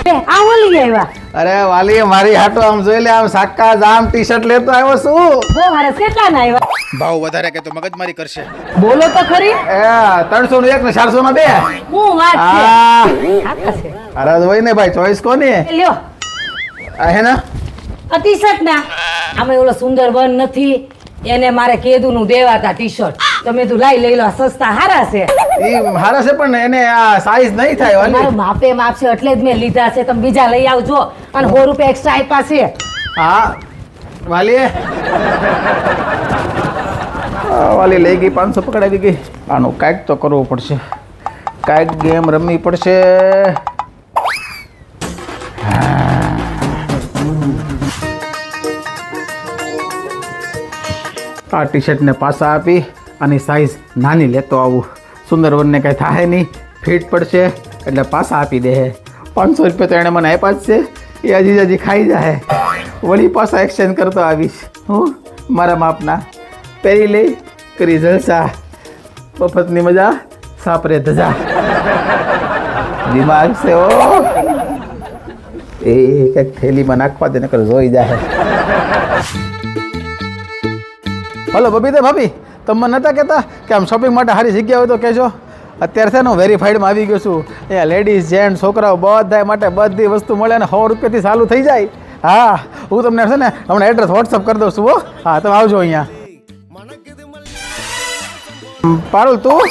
આ ઓલી આવ્યા. અરે વાલી મારી હાટો આમ જોઈ લે, આમ સાકા જામ ટી શર્ટ લેતો આવ્યો છું. બહુ સરસ. કેટલા ના આવ્યા? ભાવ વધારે કે તો મગજમારી કરશે. બોલો તો ખરી. એ 300 નું 1 ને 400 માં 2. હું વાત છે. આ છે અરે હોય ને ભાઈ, ચોઈસ કોની લ્યો હે ને? આ ટી શર્ટ ના આમે ઓલો સુંદર બન નથી, એને મારે કેદુ નું દેવાતા ટી શર્ટ. તમે તું લઈ લો, સસ્તા હારા છે. ઈ હારા છે પણ એને આ સાઈઝ નહીં થાય વાલી. મારું માપે માપ છે એટલે જ મેં લીધા છે. તમે બીજા લઈ આવજો અને 100 રૂપિયા એક્સ્ટ્રા આપ્યા છે. હા વાલી વાલી લઈ ગઈ 500 પકડાવી ગઈ. આનું કાંઈક તો કરવું પડશે, કાંઈક ગેમ રમવી પડશે. આ ટી શર્ટને પાછા આપી આની સાઈઝ નાની લેતો આવું. સુંદરવનને કાંઈ થાય નહીં, ફિટ પડશે એટલે પાછા આપી દે. 500 રૂપિયા તો એણે મને આપ્યા જ છે, એ હજી હજી ખાઈ જાય. વળી પાછા એક્સચેન્જ કરતો આવીશ હું મારા માપના. પહેરી લઈ કરી જલસા, મફતની મજા સાપરે ધજા. દિમાગ છે ઓ એ કંઈક થેલીમાં નાખવા દે નકર જોઈ જાય. હલો બબીતા ભાભી, તમે નતા કહેતા કે આમ શોપિંગ માટે સારી જગ્યા હોય તો કહેજો. અત્યારે છે ને હું વેરીફાઈડમાં આવી ગયો છું. અહીંયા લેડીઝ જેન્ટ્સ છોકરાઓ બધા માટે બધી વસ્તુ મળે અને 100 રૂપિયાથી ચાલુ થઈ જાય. હા હું તમને છે ને હમણાં એડ્રેસ વોટ્સઅપ કરી દઉં છું હો. હા તમે આવજો અહીંયા. પારુલ તું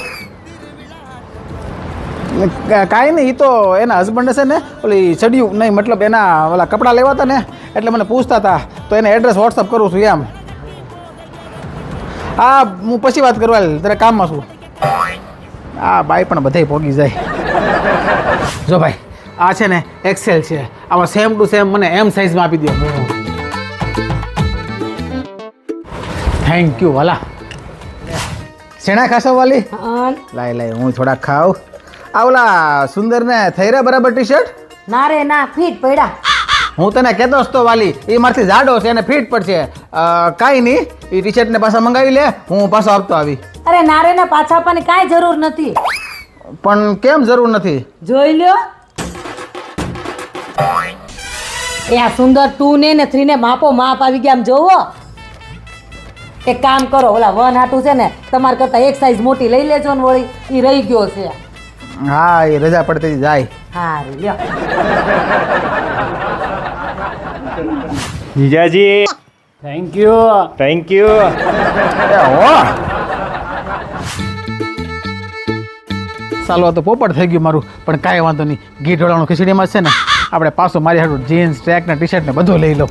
કાંઈ નહીં, એ તો એના હસબન્ડ છે ને ઓલી ચડ્યું નહીં, મતલબ એના ઓલા કપડાં લેવા હતા ને એટલે મને પૂછતા હતા, તો એને એડ્રેસ વોટ્સઅપ કરું છું એમ. હા હું પછી વાત કરવા તારે કામમાં છું. હા બાઈ પણ બધાય પોગી જાય. જો ભાઈ આ છે ને એક્સેલ છે, આમાં સેમ ટુ સેમ મને એમ સાઇઝમાં આપી દો. થેન્ક યુ વાલા. શેણા ખાશો વાલી? લાય લાય હું થોડા ખાવ. આ ઓલા સુંદરને થઈ રહ્યા બરાબર ટી શર્ટ? ના રે ના, ફીટ પડ્યા. હું તને કહેતો હતો વાલી, એ મારથી જાડો છે એને ફિટ પડશે. કાંઈ નહીં, એ ટી શર્ટને પાછા મંગાવી લે, હું પાછો આપતો આવી. અરે ના રે ના, પાછા આપવાની કાંઈ જરૂર નથી. પણ કેમ જરૂર નથી? જોઈ લ્યો. એ આ સુંદર 2 ને 3 ને માપો માપ આવી ગયા. આમ જોવો. એક કામ કરો, ઓલા 1 હાટું છે ને તમારે કરતા એક સાઈઝ મોટી લઈ લેજો ને વળી એ રહી ગયો છે. હા એ રજા પડતી જાય. હા લ્યો. જીજાજી થેન્ક યુ. ચાલો તો પોપટ થઈ ગયું મારું, પણ કાંઈ વાંધો નહીં. ઘી ઢોળાનું ખીચડીમાં છે ને આપણે પાછું મારી હાટું જીન્સ ટ્રેક ને ટી શર્ટ ને બધું લઈ લો.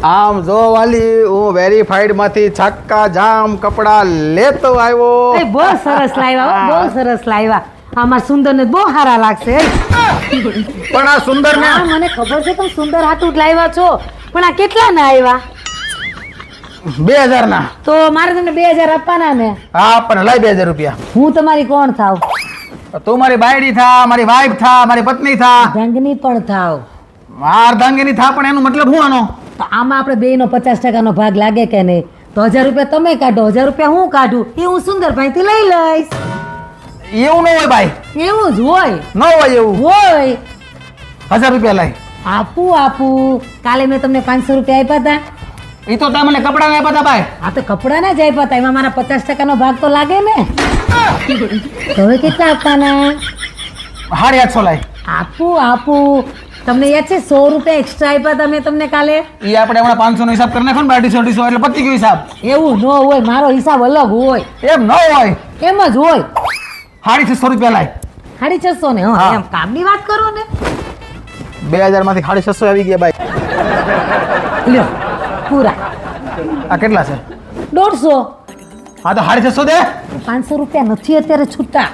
આમ જો વાલી, હું વેરીફાઈડ માંથી છક્કા જામ કપડા લેતો આવ્યો. એ બહુ સરસ લાવ્યા હો, બહુ સરસ લાવ્યા. આમાં સુંદર ને બહુ સારા લાગશે. પણ આ સુંદર ને હા મને ખબર છે તમે સુંદર હાટું જ લાવ્યા છો, પણ આ કેટલા ના આવ્યા? 2000 ના. તો મારે તમને 2000 આપવાના ને. હા પણ લઈ 2000 રૂપિયા. હું તમારી કોણ થાવ? તું મારી બાયડી થા, મારી વાઈફ થા, મારી પત્ની થા, ધંગની પણ થાવ. અર્ધાંગીની થા. પણ એનો મતલબ શું આનો? તો આમાં આપણે બેયનો 50% નો ભાગ લાગે કે નહીં? તો 1000 રૂપિયા તમે કાઢો, 1000 રૂપિયા હું કાઢું, એ હું સુંદરભાઈ થી લઈ લઈશ. એવું ન હોય ભાઈ. એવું જ હોય. ન હોય એવું હોય. 1000 રૂપિયા લઈ આપું. કાલે મેં તમને 500 રૂપિયા આપ્યા હતા. એ તો તમે મને કપડા આપ્યા હતા ભાઈ. આ તો કપડા ના જ આપ્યા હતા, એમાં મારા 50% નો ભાગ તો લાગે ને. હવે કેટલા આપવાના? 850 લઈ. આપું. તમને યાદ છે 100 રૂપિયા એક્સ્ટ્રા આપ્યા હતા મેં તમને કાલે? એ આપણે હમણાં 500 નો હિસાબ કરી નાખો ને, 250 એટલે પતી ગયો હિસાબ. એવું ન હોય, મારો હિસાબ અલગ હોય. એમ ન હોય, એમ જ હોય. 650 રૂપિયા લાય. 650 ને? હા. એમ કામની વાત કરો ને. 2000 માંથી 650 આવી ગયા ભાઈ. લ્યો પૂરા. આ કેટલા છે? 150. હા તો 650 દે. 500 રૂપિયા નથી અત્યારે છૂટા.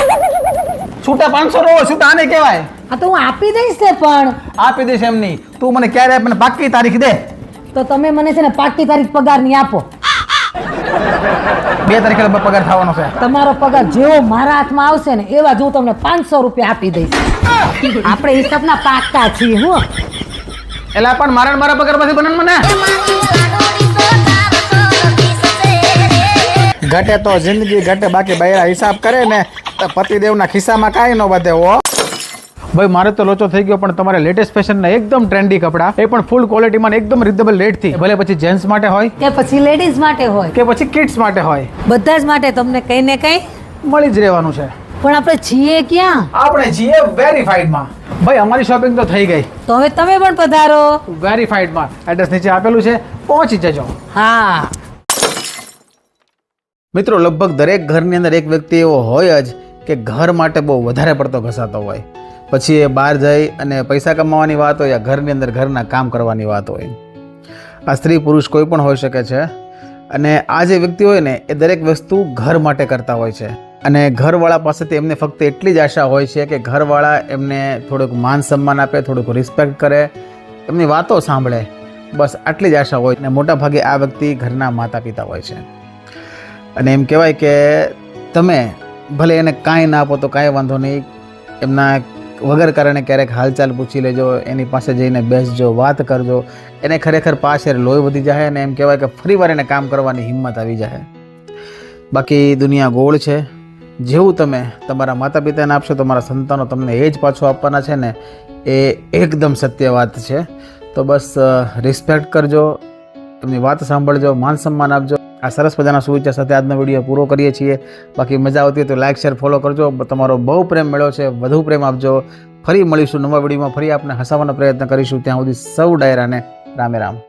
છૂટા 500 નો છૂટા આને કહેવાય. આ તો હું આપી દઈશ ને, પણ આપી દઈશ એમ નહીં. તું મને ક્યારે મને પાક્કી તારીખ દે. તો તમે મને છે ને પાકી તારીખ પગારની આપો. 2 તારીખે પગાર થવાનો છે. તમારો પગાર જેવો મારા હાથમાં આવશે ને એવા જ હું તમને 500 રૂપિયા આપી દઈશ. આપણે હિસાબના પાક્કા છીએ. હું એટલે પણ મારા પગાર માંથી બને મને ઘટે તો જિંદગી ઘટે, બાકી બૈરા હિસાબ કરે ને તો પતિદેવના ખિસ્સામાં કાંઈ ન વધે હો. ભાઈ મારે તો લોચો થઈ ગયો, પણ તમારે લેટેસ્ટ ફેશનના એકદમ ટ્રેન્ડી કપડાં, એ પણ ફૂલ ક્વોલિટીમાં ને એકદમ રિઝનેબલ રેટથી, ભલે પછી જેન્ટ્સ માટે હોય કે પછી લેડીઝ માટે હોય, કે પછી કિડ્સ માટે હોય, બધા જ માટે તમને કંઈ ને કંઈ મળી જ રહેવાનું છે. પણ આપણે છીએ ક્યાં? આપણે છીએ વેરીફાઈડમાં. ભાઈ અમારી શોપિંગ તો થઈ ગઈ, તો હવે તમે પણ પધારો. વેરીફાઈડમાં એડ્રેસ નીચે આપેલું છે, પહોંચી જજો. હા, મિત્રો લગભગ દરેક ઘરની અંદર એક વ્યક્તિ એવો હોય જ કે ઘર માટે બહુ વધારે પડતો ઘસાતો હોય. પછી એ બહાર જઈ અને પૈસા કમાવાની વાત હોય યા ઘરની અંદર ઘરના કામ કરવાની વાત હોય. આ સ્ત્રી પુરુષ કોઈ પણ હોઈ શકે છે. અને આ જે વ્યક્તિ હોય ને એ દરેક વસ્તુ ઘર માટે કરતા હોય છે. અને ઘરવાળા પાસેથી એમને ફક્ત એટલી જ આશા હોય છે કે ઘરવાળા એમને થોડુંક માન સન્માન આપે, થોડુંક રિસ્પેક્ટ કરે, એમની વાતો સાંભળે, બસ આટલી જ આશા હોય. અને મોટાભાગે આ વ્યક્તિ ઘરના માતા પિતા હોય છે. અને એમ કહેવાય કે તમે ભલે એને કાંઈ ના આપો તો કાંઈ વાંધો નહીં, એમના વગર કારણે ક્યારેક હાલચાલ પૂછી લેજો, એની પાસે જઈને બેસજો, વાત કરજો, એને ખરેખર પાછળ લોહી વધી જાય અને એમ કહેવાય કે ફરીવાર એને કામ કરવાની હિંમત આવી જાય. બાકી દુનિયા ગોળ છે. જેવું તમે તમારા માતા પિતાને આપશો, તમારા સંતાનો તમને એ જ પાછું આપવાના છે ને, એ એકદમ સત્ય વાત છે. તો બસ રિસ્પેક્ટ કરજો, એમની વાત સાંભળજો, માન સન્માન આપજો. આ સરસ મજાના સુવિચાર સાથે આજનો વિડીયો પૂરો કરીએ છીએ. બાકી મજા આવતી હોય તો લાઇક શેર ફોલો કરજો. તમારો બહુ પ્રેમ મળ્યો છે, વધુ પ્રેમ આપજો. ફરી મળીશું નવા વિડીયોમાં, ફરી આપણે હસાવવાનો પ્રયત્ન કરીશું. ત્યાં સુધી સૌ ડાયરાને રામે રામ.